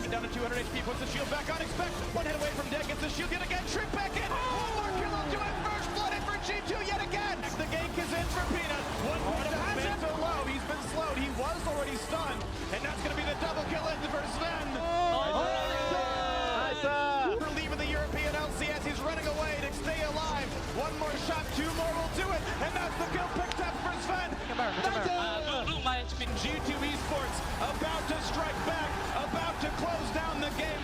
it down to 200 HP, puts the shield back on, expect one hit away from dead, gets the shield yet again, trip back in, one more kill onto it, first blood in for G2 yet again. The gank is in for Peanut, one point has been so low, he's been slowed, he was already stunned, and that's going to be the double kill in for Sven. For leaving the European LCS, he's running away to stay alive. One more shot, two more will do it, and that's the kill picked up for Sven. G2 Esports about to strike back, about to close down the game.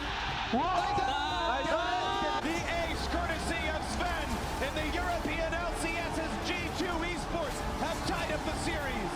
The ace courtesy of Sven in the European LCS as G2 Esports have tied up the series.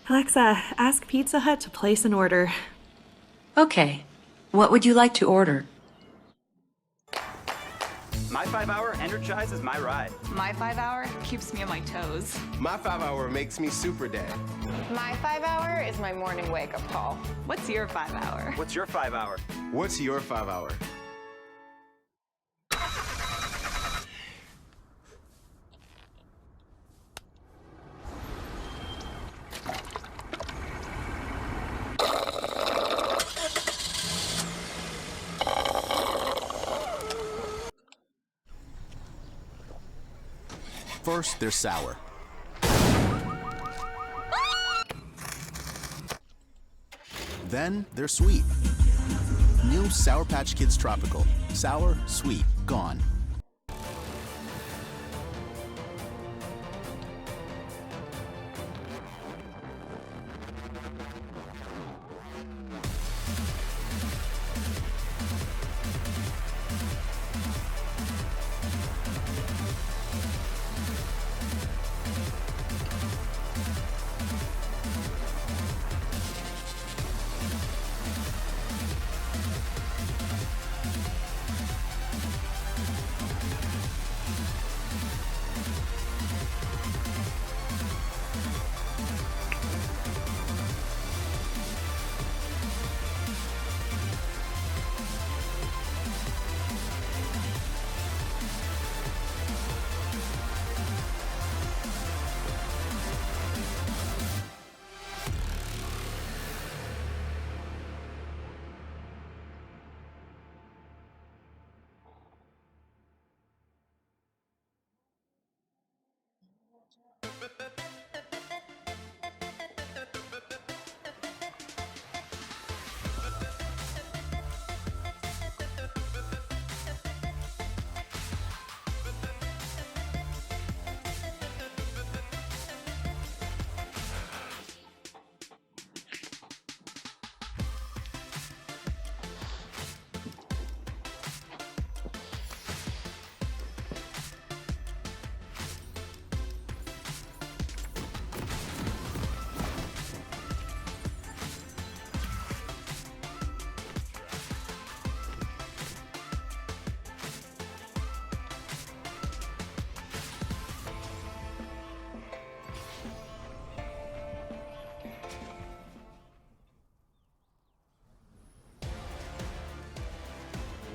Alexa, ask Pizza Hut to place an order. Okay. What would you like to order? My 5-hour energizes my ride. My 5-hour keeps me on my toes. My 5-hour makes me super dad. My 5-hour is my morning wake-up call. What's your 5-hour? What's your 5-hour? What's your 5-hour? First, they're sour. Then, they're sweet. New Sour Patch Kids Tropical. Sour, sweet, gone.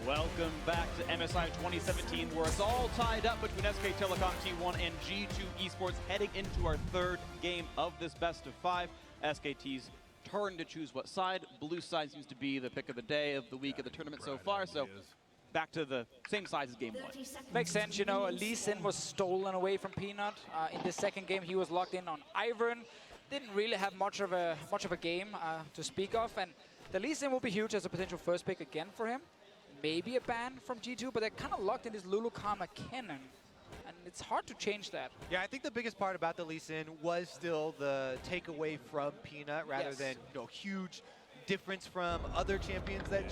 Welcome back to MSI 2017, where it's all tied up between SK Telecom T1 and G2 Esports, heading into our third game of this best of 5. SKT's turn to choose what side. Blue side seems to be the pick of the day, of the week, of the tournament so far. So back to the same size as game one. Makes sense, you know. Lee Sin was stolen away from Peanut. In the second game, he was locked in on Ivern. Didn't really have much of a game to speak of, and the Lee Sin will be huge as a potential first pick again for him. Maybe a ban from G2, but they're kind of locked in this Lulu Kama Kennen, and it's hard to change that. Yeah, I think the biggest part about the Lee Sin was still the takeaway from Peanut rather than huge difference from other champions that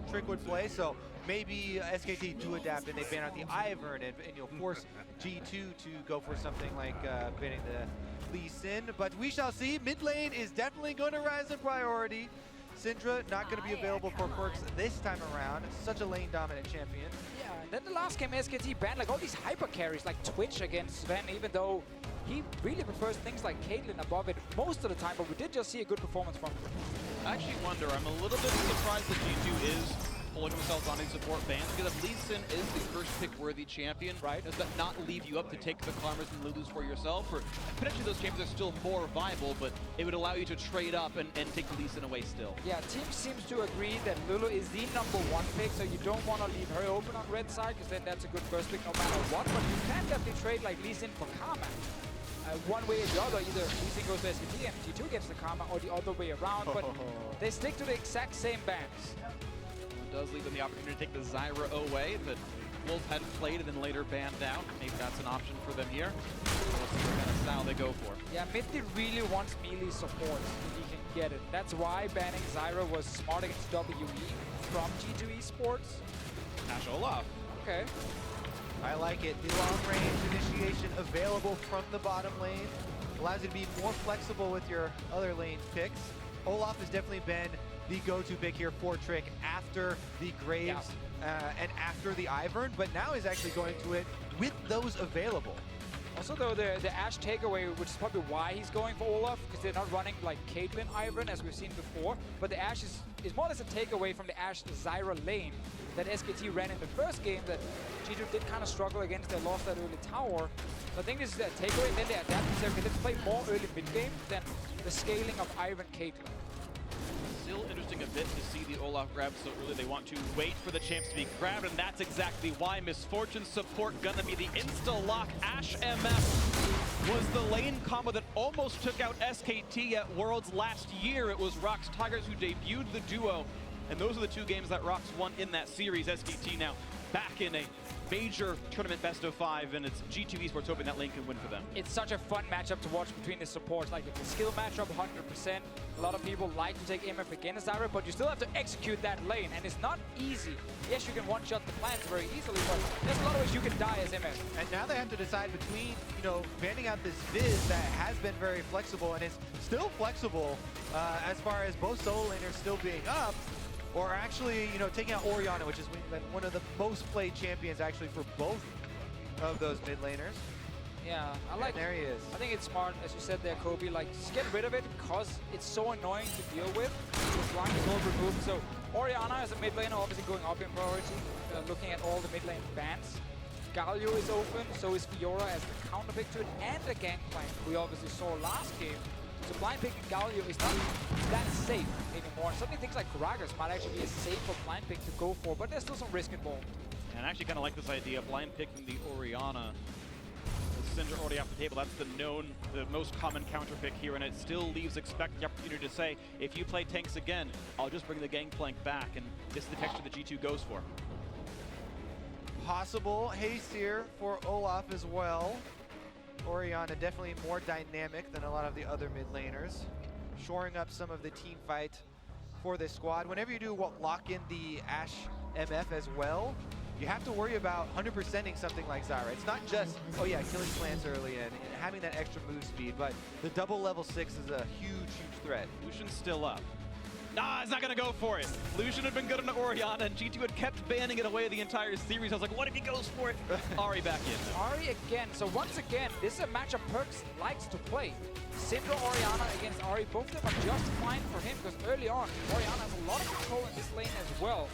Trick would play. So maybe SKT do adapt and they ban out the Ivern and you'll force G2 to go for something like banning the Lee Sin. But we shall see. Mid lane is definitely going to rise in priority. Syndra not going to be available for perks this time around. Such a lane dominant champion. Yeah, and then the last game SKT banned like all these hyper carries like Twitch against Sven, even though he really prefers things like Caitlyn above it most of the time, but we did just see a good performance from him. I actually wonder, I'm a little bit surprised that G2 is pulling themselves on these support bans, because if Lee Sin is the first pick-worthy champion, right, does that not leave you up to take the Karmas and Lulus for yourself? Or potentially those champions are still more viable, but it would allow you to trade up and take the Lee Sin away still. Yeah, team seems to agree that Lulu is the #1 pick, so you don't want to leave her open on red side, because then that's a good first pick no matter what, but you can definitely trade like Lee Sin for Karma. One way or the other, either Lee Sin goes to SKT and G2 gets the Karma, or the other way around, but they stick to the exact same bans. It does leave them the opportunity to take the Zyra away, but Wolf had played and then later banned out. Maybe that's an option for them here. We'll see what kind of style they go for. Yeah, Mithy really wants melee support if he can get it. That's why banning Zyra was smart against WE from G2 Esports. Ashe Olaf. Okay. I like it. The long-range initiation available from the bottom lane allows you to be more flexible with your other lane picks. Olaf has definitely been the go-to pick here for Trick after the Graves and after the Ivern, but now he's actually going to it with those available. Also, though, the Ashe takeaway, which is probably why he's going for Olaf, because they're not running like Caitlyn Ivern as we've seen before, but the Ashe is more or less a takeaway from the Ashe Zyra lane that SKT ran in the first game that G2 did kind of struggle against. They lost that early tower. So I think this is a takeaway, and then they adapt and say, okay, let's play more early mid-game than the scaling of Ivern Caitlyn. Still interesting a bit to see the Olaf grab so early. They want to wait for the champs to be grabbed, and that's exactly why Misfortune support gonna be the insta-lock. Ashe MF was the lane combo that almost took out SKT at Worlds last year. It was Rox Tigers who debuted the duo, and those are the two games that Rox won in that series. SKT now back in a major tournament best of 5, and it's G2 Esports hoping that lane can win for them. It's such a fun matchup to watch between the supports. Like, it's a skill matchup 100%. A lot of people like to take MF against Zyra, but you still have to execute that lane, and it's not easy. Yes, you can one-shot the plants very easily, but there's a lot of ways you can die as MF. And now they have to decide between, banning out this Viz that has been very flexible and is still flexible as far as both solo laners still being up, or actually, taking out Orianna, which has been one of the most played champions actually for both of those mid laners. Yeah, I like. And there he is. I think it's smart, as you said there, Kobe. Like, just get rid of it because it's so annoying to deal with. As long as it's all removed. So Orianna as a mid laner, obviously going up in priority. Looking at all the mid lane bans. Galio is open, so is Fiora as the counter pick to it, and the Gangplank we obviously saw last game. So blind picking Galio is not that safe anymore. And suddenly things like Gragas might actually be a safer blind pick to go for, but there's still some risk involved. And I actually kind of like this idea of blind picking the Orianna. With Syndra already off the table, that's the most common counter pick here, and it still leaves Expect the opportunity to say, if you play tanks again, I'll just bring the Gangplank back, and this is the texture that G2 goes for. Possible haste here for Olaf as well. Orianna definitely more dynamic than a lot of the other mid laners, shoring up some of the team fight for this squad. Whenever you do lock in the Ashe MF as well, you have to worry about 100%ing something like Zyra. It's not just, oh yeah, killing plants early and having that extra move speed, but the double level 6 is a huge, huge threat. Lucian's still up. Nah, he's not gonna go for it. Lucian had been good on Orianna, and G2 had kept banning it away the entire series. I was like, what if he goes for it? Ahri back in. Ahri again. So once again, this is a matchup Perkz likes to play. Syndra Orianna against Ahri, both of them are just fine for him because early on, Orianna has a lot of control in this lane as well.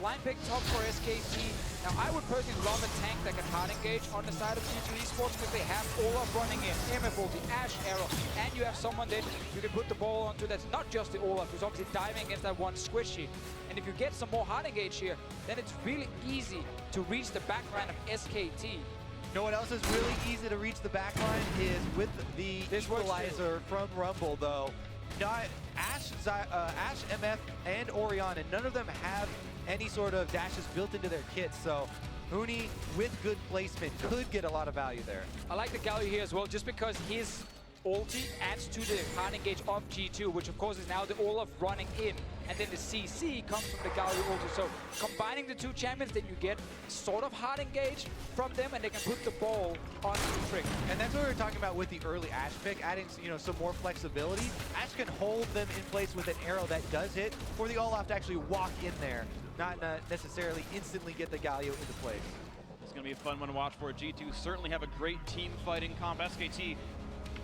line pick top for SKT. Now, I would personally love a tank that can hard engage on the side of G2 Esports because they have Olaf running in, MFO, the Ashe Arrow, and you have someone that you can put the ball onto that's not just the Olaf, who's obviously diving against that one squishy. And if you get some more hard engage here, then it's really easy to reach the backline of SKT. You know what else is really easy to reach the backline is with the equalizer from Rumble, though. Not Ashe, MF, and Orianna, none of them have any sort of dashes built into their kits, so Huni, with good placement, could get a lot of value there. I like the Galio here as well, just because his ulti adds to the hard engage of G2, which of course is now the Olaf running in, and then the CC comes from the Galio ulti. So combining the two champions, then you get sort of hard engage from them, and they can put the ball on the Trick. And that's what we were talking about with the early Ashe pick, adding some more flexibility. Ashe can hold them in place with an arrow that does hit, for the Olaf to actually walk in there, not necessarily instantly get the Galio into place. It's going to be a fun one to watch for. G2 certainly have a great team fighting comp. SKT,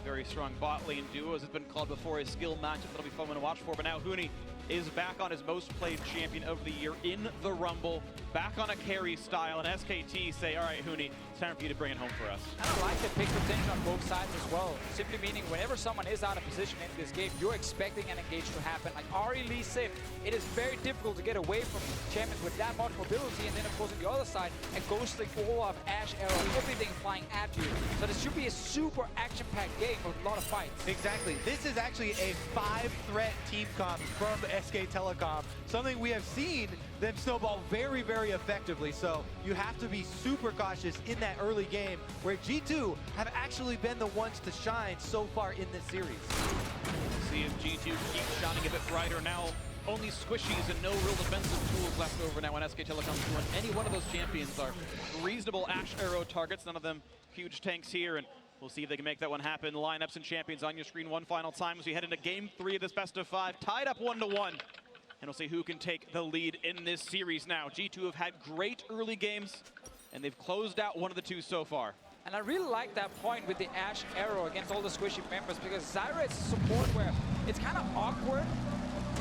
very strong bot lane duo, as it's been called before, a skill matchup that'll be fun one to watch for. But now Huni is back on his most played champion of the year in the Rumble, back on a carry style, and SKT say, all right, Huni, it's time for you to bring it home for us. And I like the pick potential on both sides as well, simply meaning whenever someone is out of position in this game, you're expecting an engage to happen. Like Ahri Lee Sin, it is very difficult to get away from champions with that much mobility, and then of course on the other side, a ghostly Olaf, Ashe Arrow, everything flying at you. So this should be a super action-packed game with a lot of fights. Exactly. This is actually a 5-threat team comp from SK Telecom, something we have seen them snowball very, very effectively. So you have to be super cautious in that early game where G2 have actually been the ones to shine so far in this series. See if G2 keeps shining a bit brighter now. Only squishies and no real defensive tools left over now on SK Telecom's doing. Any one of those champions are reasonable Ashe Arrow targets, none of them huge tanks here, and we'll see if they can make that one happen. Lineups and champions on your screen one final time as we head into game 3 of this best of 5, tied up 1-1. And we'll see who can take the lead in this series now. G2 have had great early games, and they've closed out one of the two so far. And I really like that point with the Ashe Arrow against all the squishy members, because Zyra is support where it's kind of awkward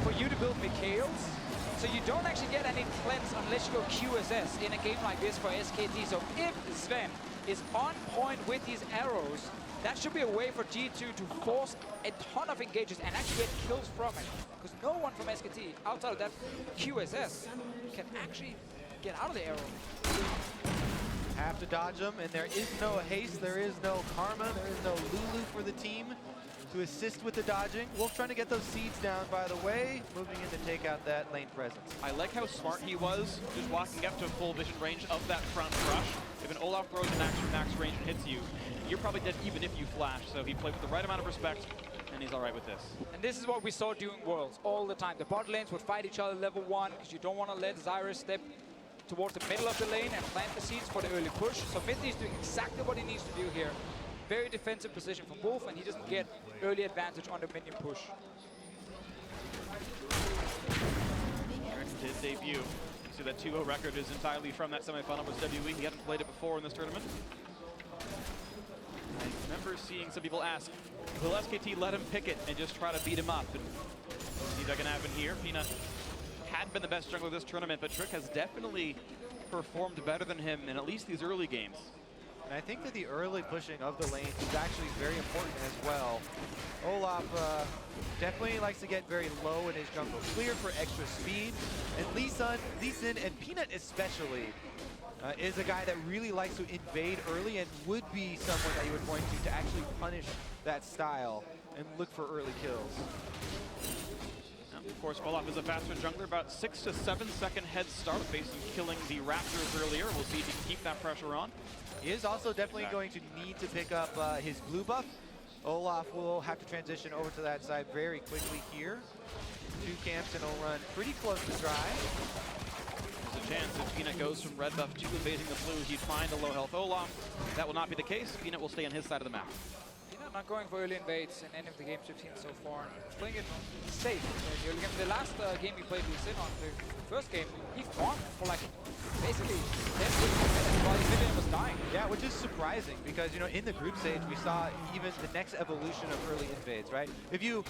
for you to build Mikaels. So you don't actually get any cleanse unless you go QSS in a game like this for SKT. So if Sven is on point with these arrows, that should be a way for G2 to force a ton of engages and actually get kills from it. Because no one from SKT, outside of that QSS, can actually get out of the arrow. Have to dodge them, and there is no haste, there is no karma, there is no Lulu for the team to assist with the dodging. Wolf trying to get those seeds down, by the way, moving in to take out that lane presence. I like how smart he was, just walking up to full vision range of that front rush. If an Olaf throws an action max range and hits you, you're probably dead even if you flash. So he played with the right amount of respect, and he's all right with this. And this is what we saw during Worlds all the time. The bot lanes would fight each other level 1, because you don't want to let Zyra step towards the middle of the lane and plant the seeds for the early push. So Mid is doing exactly what he needs to do here. Very defensive position from Wolf, and he doesn't get early advantage on the minion push. His debut. You see that 2-0 record is entirely from that semifinal with WE. He hadn't played it before in this tournament. I remember seeing some people ask, will SKT let him pick it and just try to beat him up? And see if that can happen here. Peanut hadn't been the best jungler this tournament, but Trick has definitely performed better than him in at least these early games. And I think that the early pushing of the lanes is actually very important as well. Olaf definitely likes to get very low in his jungle clear for extra speed. And Lee Sin and Peanut especially is a guy that really likes to invade early and would be someone that you would point to actually punish that style and look for early kills. Of course, Olaf is a faster jungler, about 6 to 7 second head start based on killing the Raptors earlier. We'll see if he can keep that pressure on. He is also definitely going to need to pick up his blue buff. Olaf will have to transition over to that side very quickly here. 2 camps and he'll run pretty close to dry. There's a chance if Peanut goes from red buff to invading the blue, he'd find a low health Olaf. That will not be the case. Peanut will stay on his side of the map. Peanut not going for early invades in any of the games we've seen so far. Playing it safe. The last game we played Lee Sin on, the first game, he farmed for like basically 10 minutes. while his mid lane was dying. Yeah, which is surprising because, you know, in the group stage, we saw even the next evolution of early invades, right? If you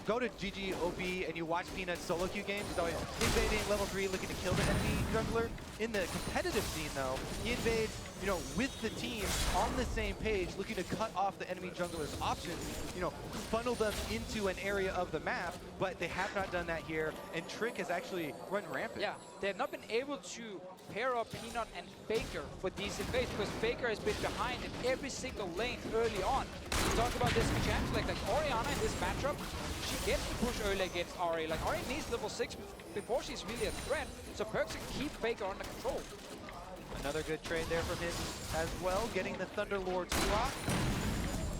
go to GGOP and you watch Peanut's solo queue games, he's always invading level 3, looking to kill the enemy jungler. In the competitive scene, though, he invades, you know, with the team on the same page, looking to cut off the enemy jungler's options, you know, funnel them into an area of the map, but they have not done that here, and Trick has actually run rampant. Yeah, they have not been able to pair up Peanut and Faker for these invades because Faker has been behind in every single lane early on. We talked about this in Champs League, like Orianna in this matchup, she gets to push early against Ahri. Like Ahri needs level 6 before she's really a threat, so Perkz can keep Faker under control. Another good trade there from him as well, getting the Thunderlord's rock.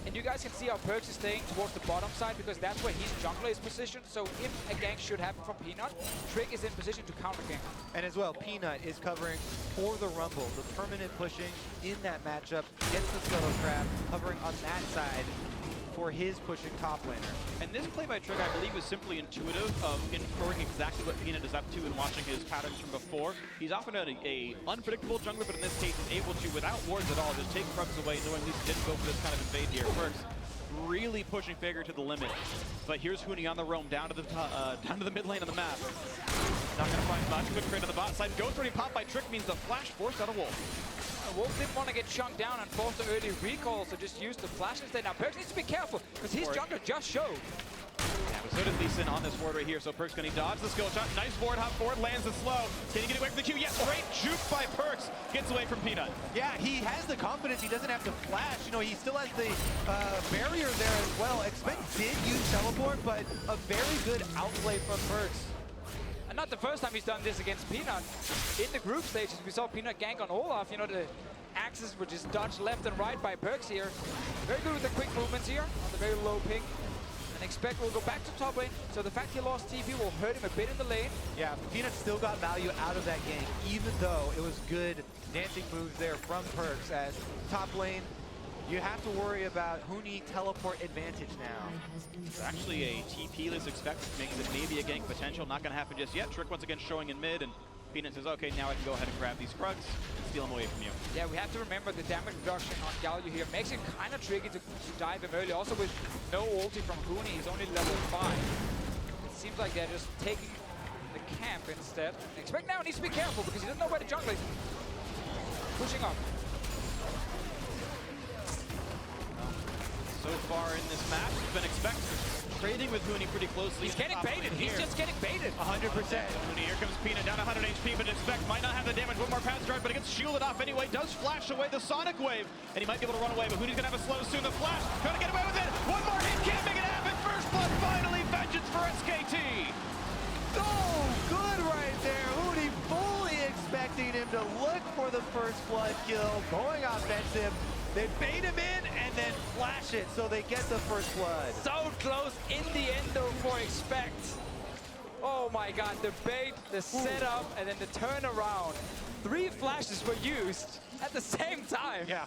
And you guys can see how Perkz is staying towards the bottom side because that's where his jungler is positioned. So if a gank should happen from Peanut, Trick is in position to counter gank. And as well, Peanut is covering for the Rumble, the permanent pushing in that matchup, gets the Scuttle Trap, covering on that side for his pushing top laner. And this play by Trick, I believe, is simply intuitive of inferring exactly what Peanut is up to and watching his patterns from before. He's often a unpredictable jungler, but in this case, he's able to, without wards at all, just take Krugs away, knowing Lisa didn't go for this kind of invade here. Perkz really pushing Faker to the limit. But here's Huni on the roam, down to the mid lane of the map. Not going to find much. Quick trade on the bot side. Ghost already popped by Trick means the flash forced out of Wolf. Wolf didn't want to get chunked down and force the early recall, so just used the flash instead. Now Perkz needs to be careful because his jungler just showed. Yeah, but so did Lee Sin on this ward right here, so Perkz going to dodge the skill shot. Nice ward hop forward, lands it slow. Can he get away from the Q? Yes, great juke by Perkz. Gets away from Peanut. Yeah, he has the confidence. He doesn't have to flash. You know, he still has the barrier there as well. Expect did use teleport, but a very good outplay from Perkz. And not the first time he's done this against Peanut. In the group stages, we saw Peanut gank on Olaf. You know, the axes were just dodged left and right by Perkz here. Very good with the quick movements here on the very low ping. And Expect will go back to top lane, so the fact he lost TP will hurt him a bit in the lane. Yeah, Peanut still got value out of that game, even though it was good dancing moves there from Perkz. As top lane, you have to worry about Huni teleport advantage now. It's actually a TP-less Expect, makes it maybe a gank potential. Not going to happen just yet. Trick once again showing in mid, and Peanut says, okay, now I can go ahead and grab these Krugs, steal them away from you. Yeah, we have to remember the damage reduction on Galio here makes it kind of tricky to dive him early. Also with no ulti from Huni, he's only level 5. It seems like they're just taking the camp instead. Expect now needs to be careful because he doesn't know where the jungle is. Pushing up. So far in this match, it's been Expect trading with Huni pretty closely. He's getting baited. He's just getting baited. 100%. Huni, here comes Peanut down to 100 HP, but Expect might not have the damage. One more pound strike, but it gets shielded off anyway. Does flash away the Sonic Wave, and he might be able to run away, but Huni's gonna have a slow soon. The flash, trying to get away with it. One more hit, can't make it happen. First blood, finally, vengeance for SKT. Oh, good right there. Huni fully expecting him to look for the first blood kill, going offensive. They bait him in and then flash it, so they get the first blood. So close in the end though for Expect. Oh my god, the bait, the setup, and then the turnaround. 3 flashes were used at the same time. Yeah.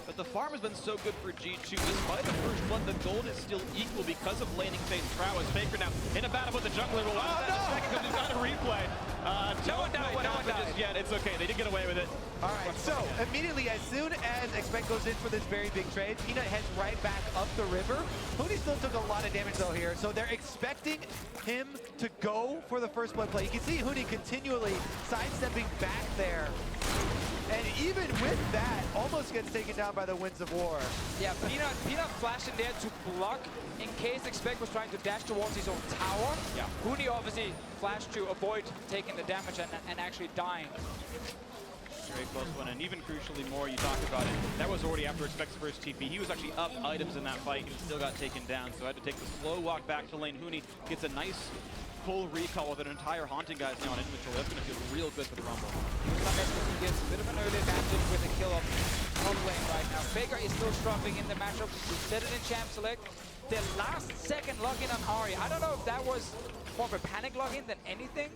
But the farm has been so good for G2. Despite the first blood, the gold is still equal because of laning phase prowess. Faker now in a battle with the jungler. Will watch that in a second because he's got a replay. No one died, no one died. Just yet. It's okay. They did get away with it. All right, so immediately as soon as Expect goes in for this very big trade, Peanut heads right back up the river. Huni still took a lot of damage though here, so they're expecting him to go for the first blood play. You can see Huni continually sidestepping back there. And even with that, almost gets taken down by the Winds of War. Yeah, Peanut flashed in there to block in case Expect was trying to dash towards his own tower. Yeah. Huni obviously flashed to avoid taking the damage and actually dying. Very close one, and even crucially more, you talked about it, that was already after Expect's first TP. He was actually up items in that fight and still got taken down, so I had to take the slow walk back to lane. Huni gets a nice full recall with an entire Haunting guys now on inventory. That's going to feel real good for the Rumble. He gets a bit of an early advantage with a kill on lane right now. Faker is still struggling in the matchup. We said it in Champ Select. The last second login on Ahri. I don't know if that was more of a panic login than anything,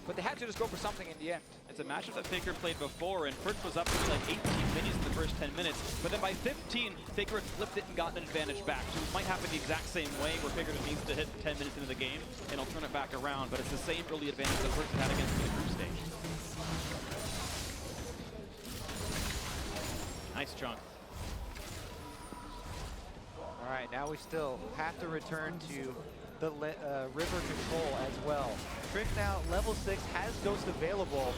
but they had to just go for something in the end. It's a matchup that Faker played before, and Perkz was up to like 18 minions in the first 10 minutes, but then by 15, Faker had flipped it and gotten an advantage back. So it might happen the exact same way, where Faker just needs to hit 10 minutes into the game, and he'll turn it back around, but it's the same early advantage that Perkz had against him in the group stage. Nice chunk. All right, now we still have to return to the river control as well. Trick now, level 6, has Ghost available,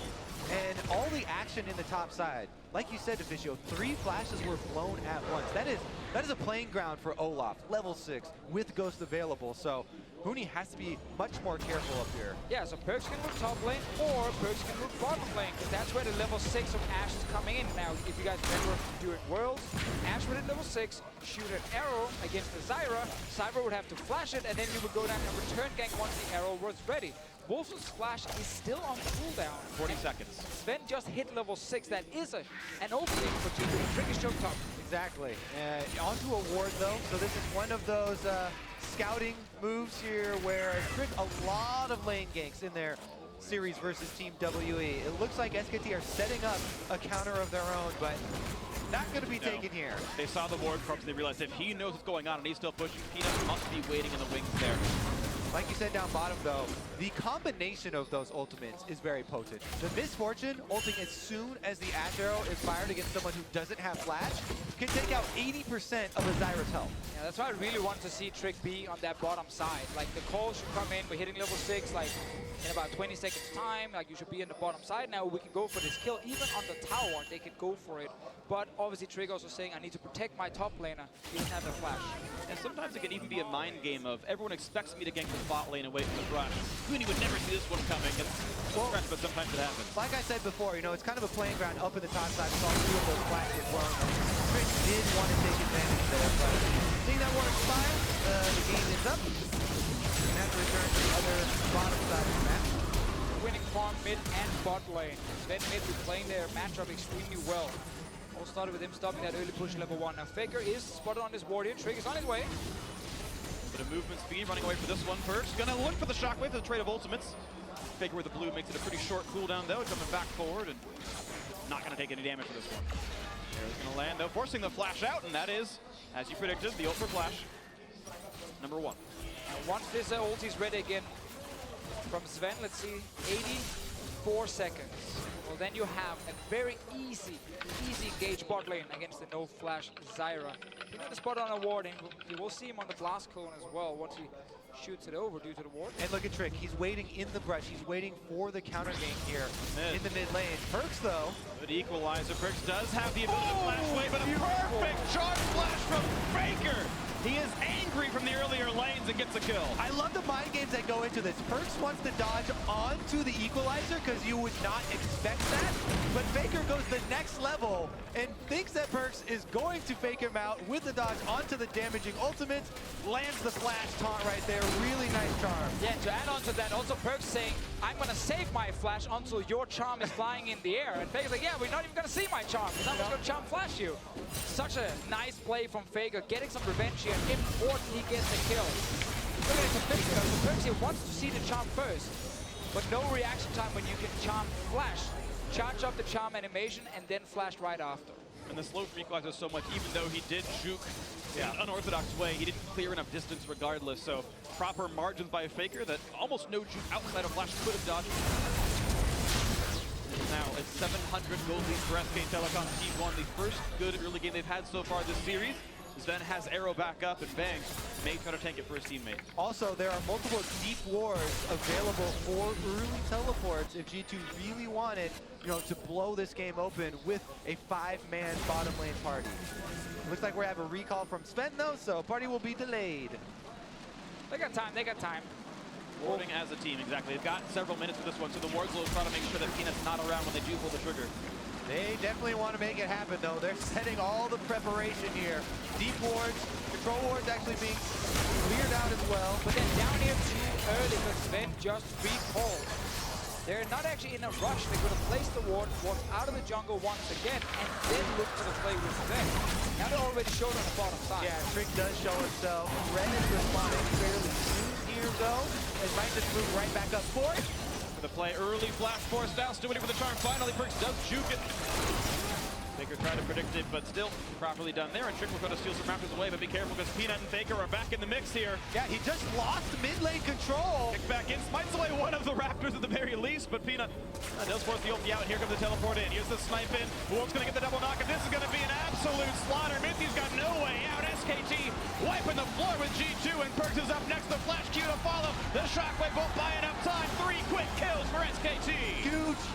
and all the action in the top side. Like you said, Deficio, 3 flashes were blown at once. That is a playing ground for Olaf, level 6, with Ghost available. So Huni has to be much more careful up here. Yeah, so Perkz can move top lane, or Perkz can move bottom lane, because that's where the level 6 of Ashe is coming in. Now, if you guys remember during Worlds, Ashe would at level 6 shoot an arrow against the Zyra. Zyra would have to flash it, and then you would go down and return gank once the arrow was ready. Wolf's flash is still on cooldown. 40 seconds. Sven just hit level 6. That is an opening for G2. Trick is choked up. Exactly. Onto a ward though, so this is one of those scouting moves here where Trick a lot of lane ganks in their series versus Team WE. It looks like SKT are setting up a counter of their own, but not going to be taken here. They saw the ward crux and they realized if he knows what's going on and he's still pushing, Peanut must be waiting in the wings there. Like you said down bottom though, the combination of those ultimates is very potent. The Misfortune ulting as soon as the Ashe arrow is fired against someone who doesn't have flash can take out 80% of a Zyra's health. Yeah, that's why I really want to see Trick be on that bottom side. Like the call should come in, we're hitting level 6 like in about 20 seconds time. Like you should be in the bottom side now. We can go for this kill. Even on the tower, they can go for it. But obviously Trick also saying, I need to protect my top laner. He doesn't have the flash. And sometimes it can even be a mind game of everyone expects me to gank the bot lane away from the brush. Huni would never see this one coming. It's stress, but sometimes it happens. Like I said before, you know, it's kind of a playing ground up in the top side. We saw 2 of those flags get blown. Trick did want to take advantage there, but seeing that war expire, the game is up. And have to return to the other bottom side of the map. Winning farm mid and bot lane. Then mid is playing their matchup extremely well. All started with him stopping that early push level 1. Now Faker is spotted on this ward here. Trick is on his way. Bit of movement speed, running away for this one first. Gonna look for the shockwave, the trade of ultimates. Faker with the blue makes it a pretty short cooldown though, coming back forward and not gonna take any damage for this one. Arrow's gonna land though, forcing the flash out, and that is, as you predicted, the ult for flash. Number 1. Now once this ult is ready again from Sven, let's see, 84 seconds. Well, then you have a very easy engage bot lane against the no flash Zyra. He's got the spot on a ward, and you will see him on the blast cone as well once he shoots it over due to the ward. And look at Trick, he's waiting in the brush. He's waiting for the counter gank here in the mid lane. Perkz though. Good equalizer. Perkz does have the ability to flash away, but a perfect charge flash from Faker. He is angry from the earlier lanes and gets a kill. I love the mind games that go into this. Perkz wants to dodge onto the equalizer because you would not expect that. But Faker goes the next level and thinks that Perkz is going to fake him out with the dodge onto the damaging ultimate. Lands the flash taunt right there. Really nice charm. Yeah, to add on to that, also Perkz saying, I'm going to save my flash until your charm is flying in the air. And Faker's like, yeah, we're not even going to see my charm because I'm just going to charm flash you. Such a nice play from Faker, getting some revenge here. Important he gets the kill. Look at it to Faker. So Perkz here wants to see the charm first, but no reaction time when you can charm flash. Charge up the charm animation and then flash right after. And the slow equalizer so much, even though he did juke in an unorthodox way, he didn't clear enough distance regardless. So proper margins by Faker that almost no juke outside of flash could have dodged. Now it's 700 gold lead for SK Telecom T1, the first good early game they've had so far this series. Sven has arrow back up and bang, may try to tank it for his teammate. Also, there are multiple deep wards available for early teleports if G2 really wanted, you know, to blow this game open with a 5-man bottom lane party. Looks like we have a recall from Sven though, so party will be delayed. They got time, they got time. Warding as a team, exactly. They've got several minutes for this one, so the wards will try to make sure that Peanut's not around when they do pull the trigger. They definitely want to make it happen though. They're setting all the preparation here. Deep wards, control wards actually being cleared out as well. But they're down here too early because Sven just recalled. They're not actually in a rush. They're going to place the ward, walk out of the jungle once again, and then look to the play with Sven. Now they're already showed on the bottom side. Yeah, Trick does show himself. Ren is responding fairly soon here though. It might just move right back up for it. The play early, flash force down, still waiting for the charm. Finally, Perkz does juke it. Faker tried to predict it, but still properly done there. And Trick will go to steal some Raptors away, but be careful because Peanut and Faker are back in the mix here. Yeah, he just lost mid lane control. Kick back in, smites away one of the Raptors at the very least, but Peanut does force the ulti out. Here comes the teleport in. Here's the snipe in. Wolf's going to get the double knock, and this is going to be an absolute slaughter. Mithy's got no way out. SKT wiping the floor with G2, and Perkz is up next. The flash Q to follow. The Shockwave won't buy enough time. 3 quick kills for SKT.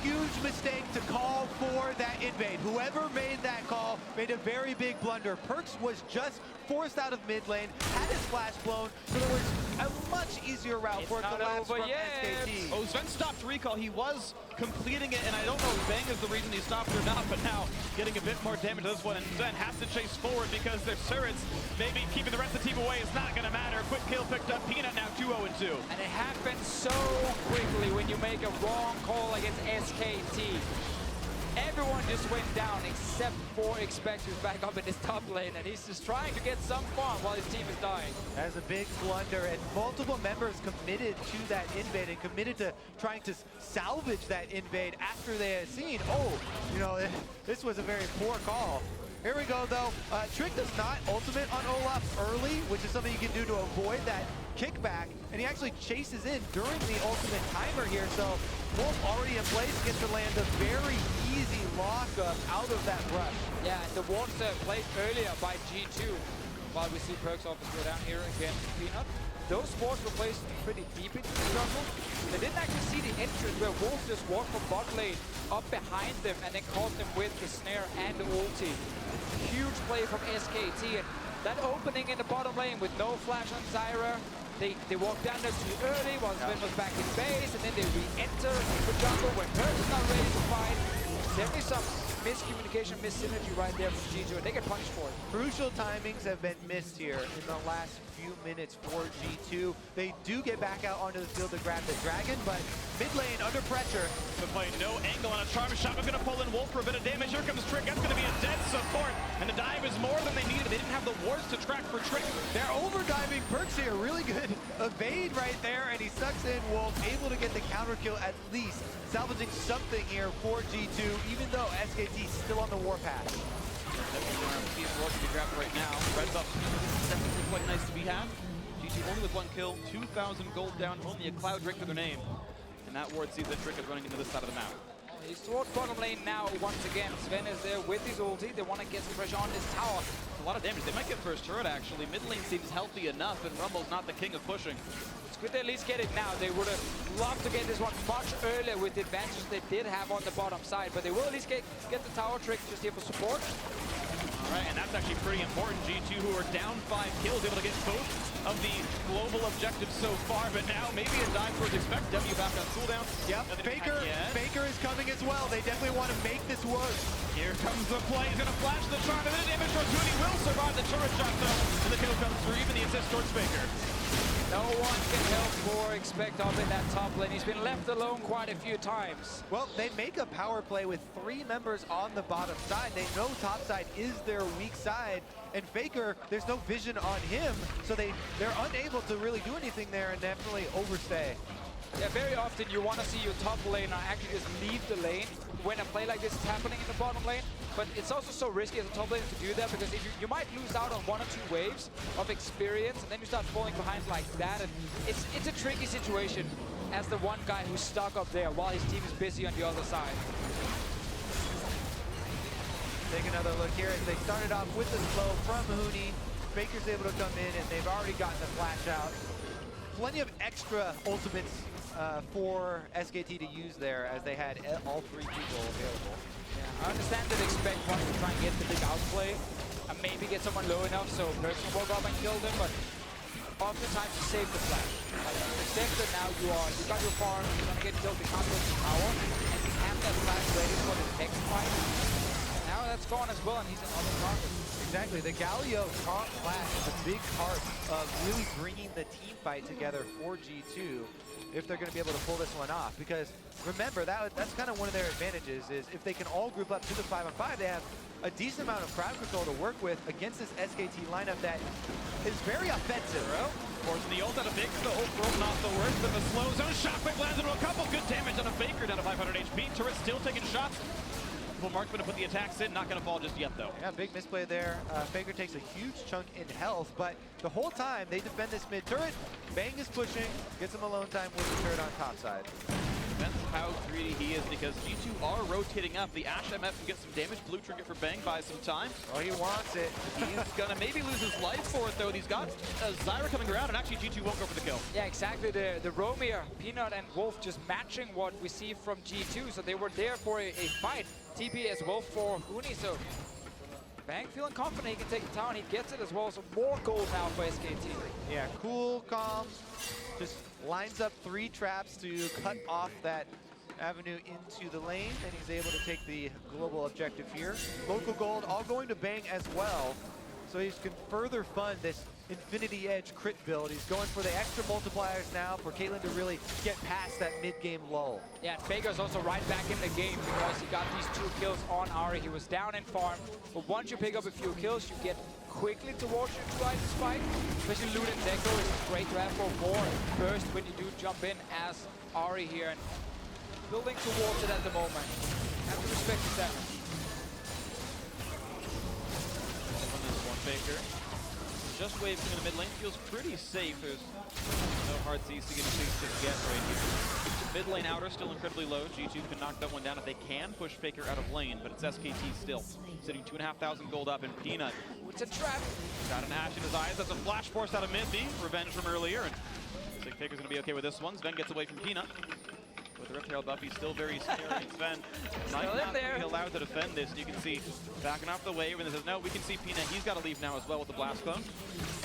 Huge mistake to call for that invade. Whoever made that call made a very big blunder. Perkz was just forced out of mid lane, had his flash blown, so there was a much easier route for it to last from SKT. Oh, Sven stopped recall. He was completing it, and I don't know if Bang is the reason he stopped or not, but now getting a bit more damage to this one, and Sven has to chase forward because their turrets, maybe keeping the rest of the team away is not going to matter. Quick kill picked up. Peanut now 2-0-2. And it happens so quickly when you make a wrong call against SKT. Everyone just went down except for Expect, who's back up in his top lane, and he's just trying to get some farm while his team is dying. That's a big blunder, and multiple members committed to that invade and committed to trying to salvage that invade after they had seen, oh, you know, this was a very poor call. Here we go, though. Trick does not ultimate on Olaf early, which is something you can do to avoid that kickback, and he actually chases in during the ultimate timer here, so Wolf already in place, gets to land a very easy lockup out of that brush. Yeah, and the wards played earlier by G2, while we see Perkz office go down here against Peanut. Those wards were placed pretty deep into the jungle. They didn't actually see the entrance where Wolf just walked from bot lane up behind them and then caught them with the snare and the ulti. Huge play from SKT, and that opening in the bottom lane with no flash on Zyra. They walked down there too early while Sven was back in base, and then they re-enter the jungle when Perkz is not ready to fight. Definitely some miscommunication, mis-synergy right there from G2, and they get punished for it. Crucial timings have been missed here in the last few minutes for G2. They do get back out onto the field to grab the dragon, but mid lane under pressure. But play no angle on a charm shot. We're going to pull in Wolf for a bit of damage. Here comes Trick. That's going to be a dead support, and the dive is more than they needed. They didn't have the wards to track for Trick. They're overdiving Perkz here. Really good evade right there, and he sucks in Wolf, able to get the counter kill at least, salvaging something here for G2, even though SKT is still on the warpath. He's to be grabbed right now. Red's up. Definitely quite nice to be had. G2 only with 1 kill, 2,000 gold down, only a cloud drink to their name. And that ward sees that Trick is running into this side of the map. He's towards bottom lane now once again. Sven is there with his ulti. They want to get some pressure on this tower. A lot of damage. They might get first turret actually. Mid lane seems healthy enough, and Rumble's not the king of pushing. It's good they at least get it now. They would have loved to get this one much earlier with the advantage they did have on the bottom side, but they will at least get the tower. Trick just here for support. All right, and that's actually pretty important. G2, who are down 5 kills, able to get both of the global objectives so far, but now maybe a dive towards Expect. W back on cooldown. Yep, Faker is coming as well. They definitely want to make this work. Here comes the play. He's going to flash the charm, and then damage from Tuni will survive the turret shot, though. And the kill comes through, even the assist towards Faker. No one can help for Expect up in that top lane. He's been left alone quite a few times. Well, they make a power play with 3 members on the bottom side. They know top side is their weak side, and Faker, there's no vision on him, so they're unable to really do anything there and definitely overstay. Yeah, very often you want to see your top laner actually just leave the lane when a play like this is happening in the bottom lane. But it's also so risky as a top laner to do that, because if you might lose out on 1 or 2 waves of experience, and then you start falling behind like that. And it's a tricky situation as the one guy who's stuck up there while his team is busy on the other side. Take another look here as they started off with the slow from Huni. Faker's able to come in, and they've already gotten the flash out. Plenty of extra ultimates for SKT to use there, as they had all 3 people available. Yeah, I understand that Expect wants to try and get the big outplay and maybe get someone low enough so Perkz can walk up and kill them, but oftentimes you save the flash. Except that now you got your farm, you're gonna get killed, you can't go to power, and you have that flash ready for the next fight. Now that's gone as well, and he's another target. Exactly, the Galio taunt flash is a big part of really bringing the team fight together for G2 if they're going to be able to pull this one off. Because remember, that's kind of one of their advantages, is if they can all group up to the 5-on-5, they have a decent amount of crowd control to work with against this SKT lineup that is very offensive. Forcing the ult out of Big, the whole throw not the worst, but the slow zone. Shockwave lands into a couple good damage on a Faker down to 500 HP. Turret still taking shots. Well, Mark's going to put the attacks in, not going to fall just yet, though. Yeah, big misplay there. Faker takes a huge chunk in health, but the whole time they defend this mid turret. Bang is pushing, gets him alone time with the turret on top side. Depends how greedy he is, because G2 are rotating up. The Ashe MF can get some damage. Blue Trinket for Bang buys some time. Oh, he wants it. He's going to maybe lose his life for it, though. He's got Zyra coming around, and actually G2 won't go for the kill. Yeah, exactly. The Romir, Peanut, and Wolf just matching what we see from G2. So they were there for a fight. TP as well for Huni. So Bang feeling confident he can take the town. He gets it as well. So more gold now for SKT. Yeah, cool, calm. Just lines up 3 traps to cut off that avenue into the lane, and he's able to take the global objective here. Local gold all going to Bang as well, so he can further fund this Infinity Edge crit build. He's going for the extra multipliers now for Caitlyn to really get past that mid-game lull. Yeah, and Faker's also right back in the game because he got these 2 kills on Ahri. He was down in farm, but once you pick up a few kills, you get quickly towards your 2 items fight. Especially Loot and Deco is great to have for more burst when you do jump in as Ahri here. And building towards it at the moment. Have to respect the damage. On this one, Faker. Just wave through the mid lane, feels pretty safe. There's no hard C's to get a chase to get right here. Mid lane outer still incredibly low. G2 can knock that one down if they can push Faker out of lane, but it's SKT still. Sitting 2,500 gold up, and Peanut. It's a trap. Got an Ashe in his eyes. That's a flash force out of mid. Revenge from earlier, and I think Faker's going to be okay with this one. Sven gets away from Peanut. With the Reptile buff, he's still very scary. Sven not being allowed to defend this. You can see backing off the wave, and it says, no, we can see Peanut. He's got to leave now as well with the Blast Clone.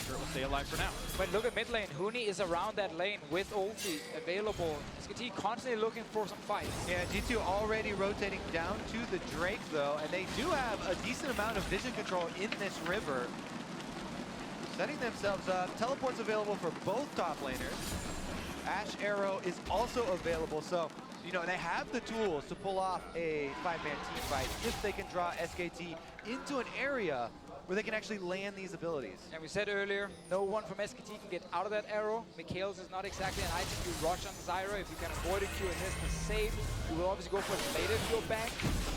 Sure, will stay alive for now. But look at mid lane. Huni is around that lane with ulti available. SKT constantly looking for some fights. Yeah, G2 already rotating down to the Drake, though, and they do have a decent amount of vision control in this river. Setting themselves up. Teleport's available for both top laners. Ashe Arrow is also available, so, you know, they have the tools to pull off a 5-man team fight if they can draw SKT into an area where they can actually land these abilities. And we said earlier, no one from SKT can get out of that arrow. Mikhail's is not exactly an item you rush on Zyra. If you can avoid a Q and miss the save, you will obviously go for it later if you're back.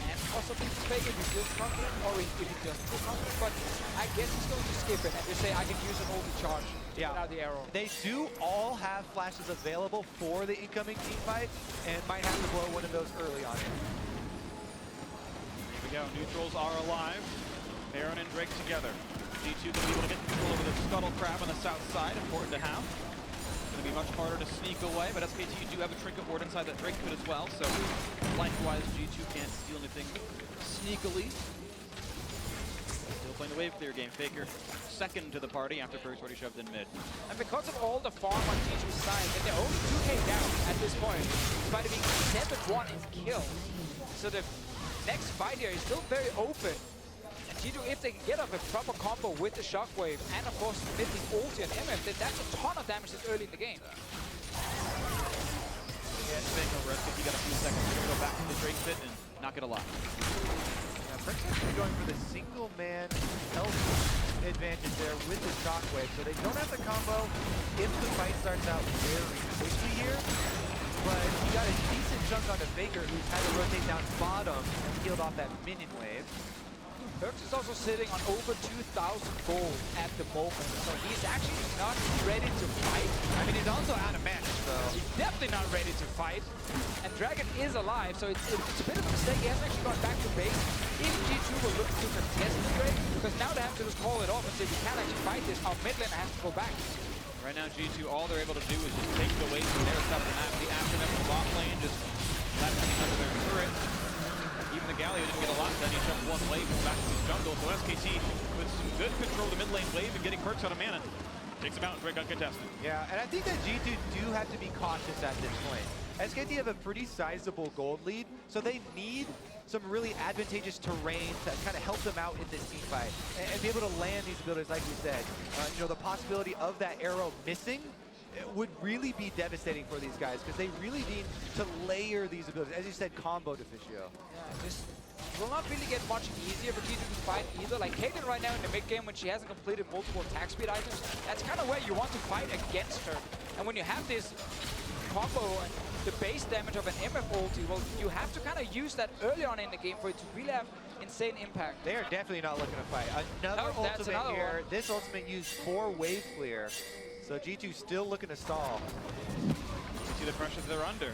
And possibly fake if you feel confident, or if you just feel confident. But I guess he's going to skip it and just say, I can use an ulti charge to get out of the arrow. They do all have flashes available for the incoming team fight, and might have to blow one of those early on. Here we go. Neutrals are alive. Baron and Drake together. G2 can be able to get control over the Scuttle Crab on the south side. Important to have. Going to be much harder to sneak away, but SKT do have a Trinket Ward inside that Drake pit as well, so flank-wise, G2 can't steal anything sneakily. Still playing the wave clear game. Faker second to the party after Perkz already shoved in mid. And because of all the farm on G2's side, and they're only 2k down at this point, despite it being 7-1 in kills. So the next fight here is still very open. G2, if they can get up a proper combo with the Shockwave and of course missing ulti and MF, then that's a ton of damage this early in the game. Yeah, Sven, no risk if you got a few seconds. We're going to go back to the Drake pit and not get a lot. Yeah, Perkz actually going for the single-man health advantage there with the Shockwave, so they don't have the combo if the fight starts out very quickly here. But he got a decent chunk on the Faker, who's had to rotate down bottom and healed off that minion wave. Perkz is also sitting on over 2,000 gold at the moment, so he's actually not ready to fight. I mean, he's also out of match, so he's definitely not ready to fight. And Dragon is alive, so it's a bit of a mistake. He hasn't actually gone back to base. If G2 will look to contest the Drake, because now they have to just call it off and say, we can't actually fight this, our mid laner has to go back. Right now, G2, all they're able to do is just take the weight from their stuff and have the aftermath from the bot lane, just left under their turret. Even the Galio didn't get a lot done. He jumped one wave back to his jungle. So SKT with some good control of the mid lane wave and getting Perkz out of mana. Takes him out, Drake uncontested. yeah, and I think that G2 do have to be cautious at this point. SKT have a pretty sizable gold lead, so they need some really advantageous terrain to kind of help them out in this team fight and be able to land these abilities, like we said. You know, the possibility of that arrow missing would really be devastating for these guys, because they really need to layer these abilities. As you said, combo Deficio. Yeah, this will not really get much easier for G2 to fight either. Like Caitlyn right now in the mid game, when she hasn't completed multiple attack speed items, that's kind of where you want to fight against her. And when you have this combo the base damage of an MF ulti, well, you have to kind of use that early on in the game for it to really have insane impact. They are definitely not looking to fight. Another Oh, that's ultimate another here. one. This ultimate used 4 wave clear. So G2 still looking to stall. You see the pressure they're under.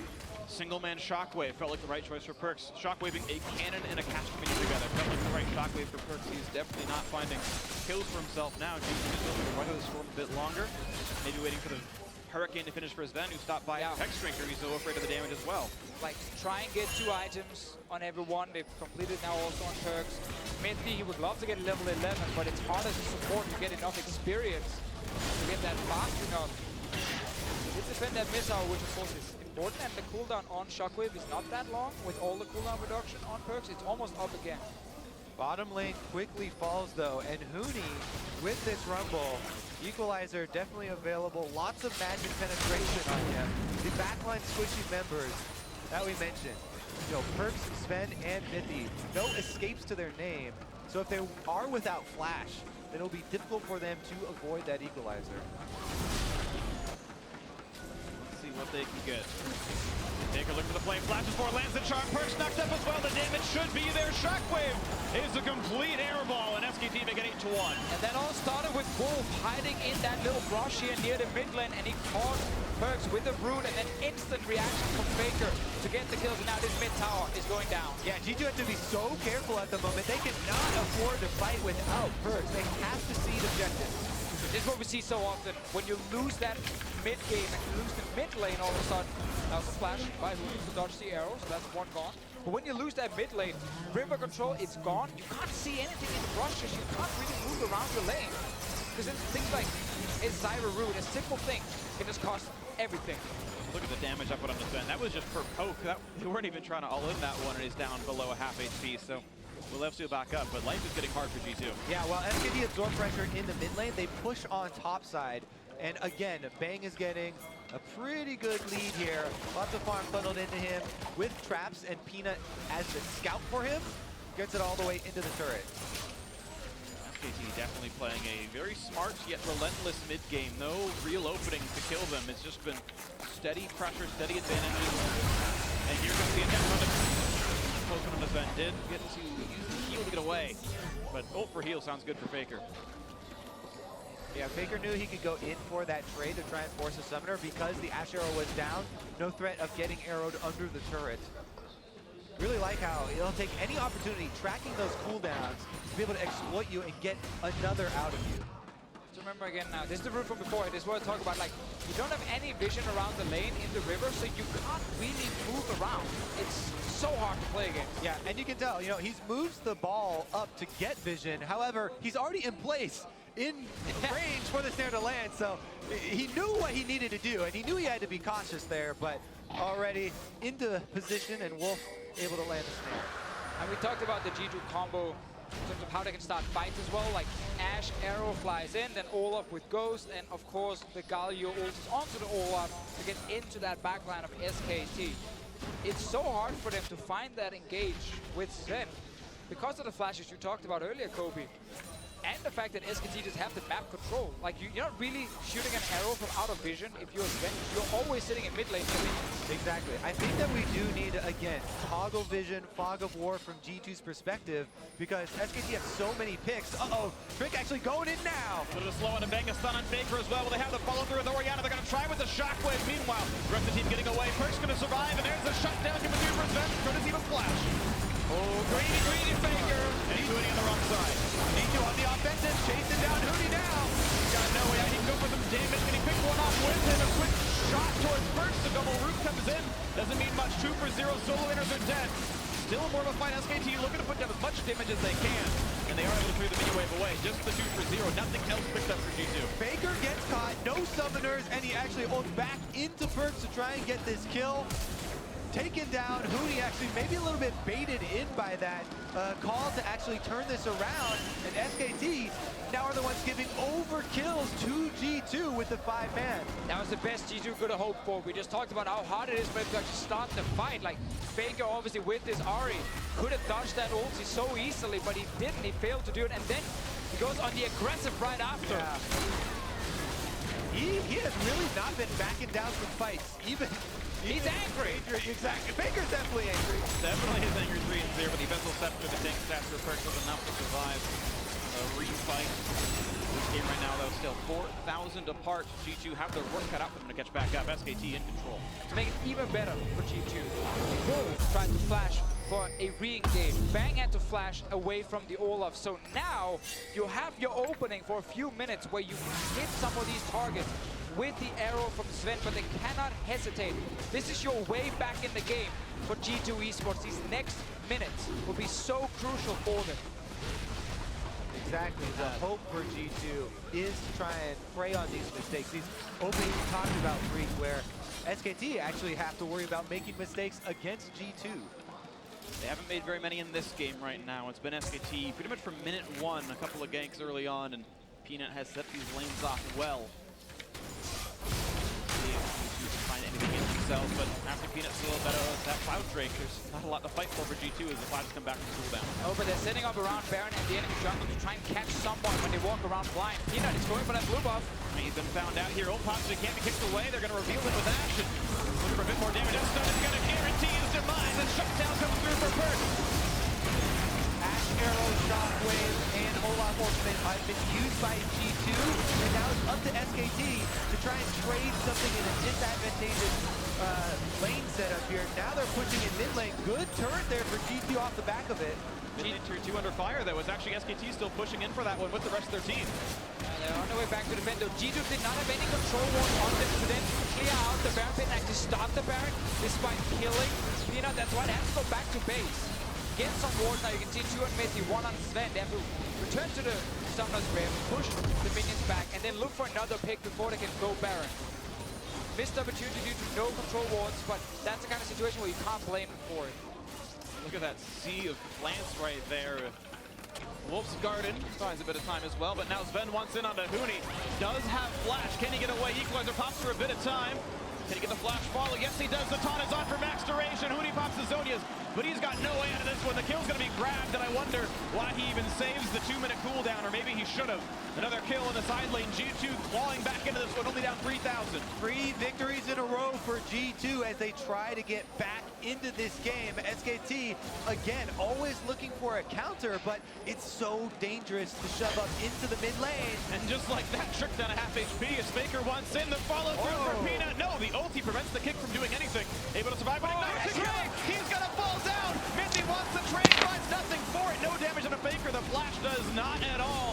Single-man Shockwave felt like the right choice for Perkz. Shockwaving a cannon and a caster minion together felt like the right Shockwave for Perkz. He's definitely not finding kills for himself now. G2 is going to weather the storm a bit longer. Maybe waiting for the Hurricane to finish for his Ven, who stopped by Hex Drinker. He's so afraid of the damage as well. Like, try and get 2 items on everyone. They've completed now also on Perkz. Midly, he would love to get level 11, but it's hard as a support to get enough experience to get that fast enough. He did defend that missile, which of course is important, and the cooldown on Shockwave is not that long. With all the cooldown reduction on Perkz, it's almost up again. Bottom lane quickly falls though, and Huni with this rumble, equalizer definitely available. Lots of magic penetration on him. The backline squishy members that we mentioned, you know, Perkz, Sven, and Mithy, no escapes to their name. So if they are without flash, then it'll be difficult for them to avoid that equalizer. Let's see what they can get. Take a look at the flame flashes for lands the charm. Perkz knocked up as well. The damage should be there. Shockwave is a complete airball, and SKT make it 8-1. And that all started with Wolf hiding in that little brush here near the mid lane, and he caught Perkz with the Brood, and then instant reaction from Faker to get the kills, and now this mid tower is going down. Yeah, G2 have to be so careful at the moment. They cannot afford to fight without Perkz. They have to see objectives. This is what we see so often. When you lose that mid game and you lose the mid lane all of a sudden, that was a flash by Huni to dodge the arrow, so that's one gone. But when you lose that mid lane, river control is gone. You can't see anything in the brushes. You can't really move around the lane. Because things like a Zyra Root, a simple thing, can just cost everything. Look at the damage I put on the Sven. That was just for poke. They weren't even trying to all-in that one, and he's down below a half HP. So we'll have to back up, but life is getting hard for G2. Yeah, while SKT absorb pressure in the mid lane, they push on top side. And again, Bang is getting a pretty good lead here. Lots of farm funneled into him with traps, and Peanut as the scout for him gets it all the way into the turret. SKT definitely playing a very smart yet relentless mid game. No real openings to kill them. It's just been steady pressure, steady advantages. And here comes the attempt on the poking on the Sven. Did get to use the heal to get away. But ult for heal sounds good for Faker. Yeah, Faker knew he could go in for that trade to try and force a summoner because the Ash Arrow was down. No threat of getting arrowed under the turret. Really like how it'll take any opportunity tracking those cooldowns to be able to exploit you and get another out of you. So remember again now, this is the route from before. This is what I talk about. Like, you don't have any vision around the lane in the river, so you can't really move around. It's so hard to play against. Yeah, and you can tell, you know, he's moves the ball up to get vision. However, he's already in place in range for the snare to land, so he knew what he needed to do, and he knew he had to be cautious there, but already into position, and Wolf able to land the snare. And we talked about the G2 combo in terms of how they can start fights as well. Like Ash arrow flies in, then Olaf with Ghost, and of course the Galio ults onto the Olaf to get into that backline of SKT. It's so hard for them to find that engage with Sven because of the flashes you talked about earlier, Kobe. And the fact that SKT just have the map control. Like, you're not really shooting an arrow from out of vision if you're Sven. You're always sitting in mid lane. Exactly. I think that we do need, again, toggle vision, fog of war from G2's perspective, because SKT have so many picks. Uh-oh, Trick actually going in now. So just slow on and bang a stun on Faker as well. Will they have the follow through with Orianna? They're going to try with the Shockwave. Meanwhile, the rest of the team getting away. Perkz going to survive, and there's a shutdown coming through for Sven. Going to see the flash. Oh, greedy Faker. And he's Huni on the wrong side. G2 on the offensive, chasing down Huni now. Got no way. I need to go for some damage. Can he pick one off with him? A quick shot towards Perkz. The double root comes in. Doesn't mean much. 2 for 0. Solo winners are dead. Still more of a fight. SKT looking to put down as much damage as they can. And they are able to clear the mini wave away. Just the 2 for 0. Nothing else picked up for G2. Faker gets caught. No summoners. And he actually ults back into Perkz to try and get this kill. Taken down. Huni actually maybe a little bit baited in by that call to actually turn this around. And SKT now are the ones giving over kills to G2 with the 5-man. That was the best G2 could have hoped for. We just talked about how hard it is for him to actually start the fight. Like, Faker obviously with this Ahri could have dodged that ulti so easily, but he didn't. He failed to do it, and then he goes on the aggressive right after. Yeah. He has really not been backing down from fights, even He's angry. Exactly. Faker's definitely angry. Definitely his angry 3-0, but the Vessel Scepter, the tank stats for Perks was enough to survive a refight. This game right now, though, still 4,000 apart. G2 have their work cut out for them to catch back up. SKT in control. To make it even better for G2, Bull tried to flash for a re-engage. Bang had to flash away from the Olaf. So now you have your opening for a few minutes where you hit some of these targets with the arrow from Sven, but they cannot hesitate. This is your way back in the game for G2 Esports. These next minutes will be so crucial for them. Exactly. The hope for G2 is to try and prey on these mistakes. These openings we talked about, Freak, where SKT actually have to worry about making mistakes against G2. They haven't made very many in this game right now. It's been SKT pretty much from minute one, a couple of ganks early on, and Peanut has set these lanes off well. They can't find anything in themselves, but after Peanut still better that Cloud Drake, there's not a lot to fight for G2 as the Clouds come back from cooldown. Oh, but they're setting up around Baron and the enemy jungle to try and catch someone when they walk around blind. Peanut is going for that blue buff. He's been found out here. Ult possibly can't be kicked away. They're going to reveal it with Ashe. Looking for a bit more damage. That stun is going to guarantee his demise. And Shutdown comes through for Perk. Ashe Arrow, Shockwave, and Olaf Ultimate have been used by G2, and now it's up to SKT to try and trade something in a disadvantageous lane setup here. Now they're pushing in mid lane. Good turret there for G2 off the back of it. Mid lane tier 2 under fire, though. It's actually SKT still pushing in for that one with the rest of their team. They're on their way back to defend, though. G2 did not have any control ward on them to then clear out the Baron pit and actually stop the Baron despite killing Peanut. That's why they have to go back to base. Get some wards now. You can see 2 on Messi, 1 on Sven. They have to return to the Summoner's Grave, push the minions back, and then look for another pick before they can go Baron. Missed opportunity due to no control wards, but that's the kind of situation where you can't blame them for it. Look at that sea of plants right there. Wolf's Garden finds a bit of time as well, but now Sven wants in onto Huni. Does have flash. Can he get away? Equalizer pops for a bit of time. Can he get the flash follow? Yes, he does. The taunt is on for max duration. Huni pops the Zonias, but he's got no way out of this one. The kill's going to be grabbed, and I wonder why he even saves the 2-minute cooldown, or maybe he should have. Another kill in the side lane. G2 clawing back into this one, only down 3,000. 3 victories in a row for G2 as they try to get back into this game. SKT, again, always looking for a counter, but it's so dangerous to shove up into the mid lane. And just like that, trick down a half HP as Faker wants in the follow through for Peanut. No, the ulti prevents the kick from doing anything. Able to survive, but ignites the trade. He's gonna fall down. Mizzy wants the trade, finds nothing for it. No damage on a Faker. The flash does not at all.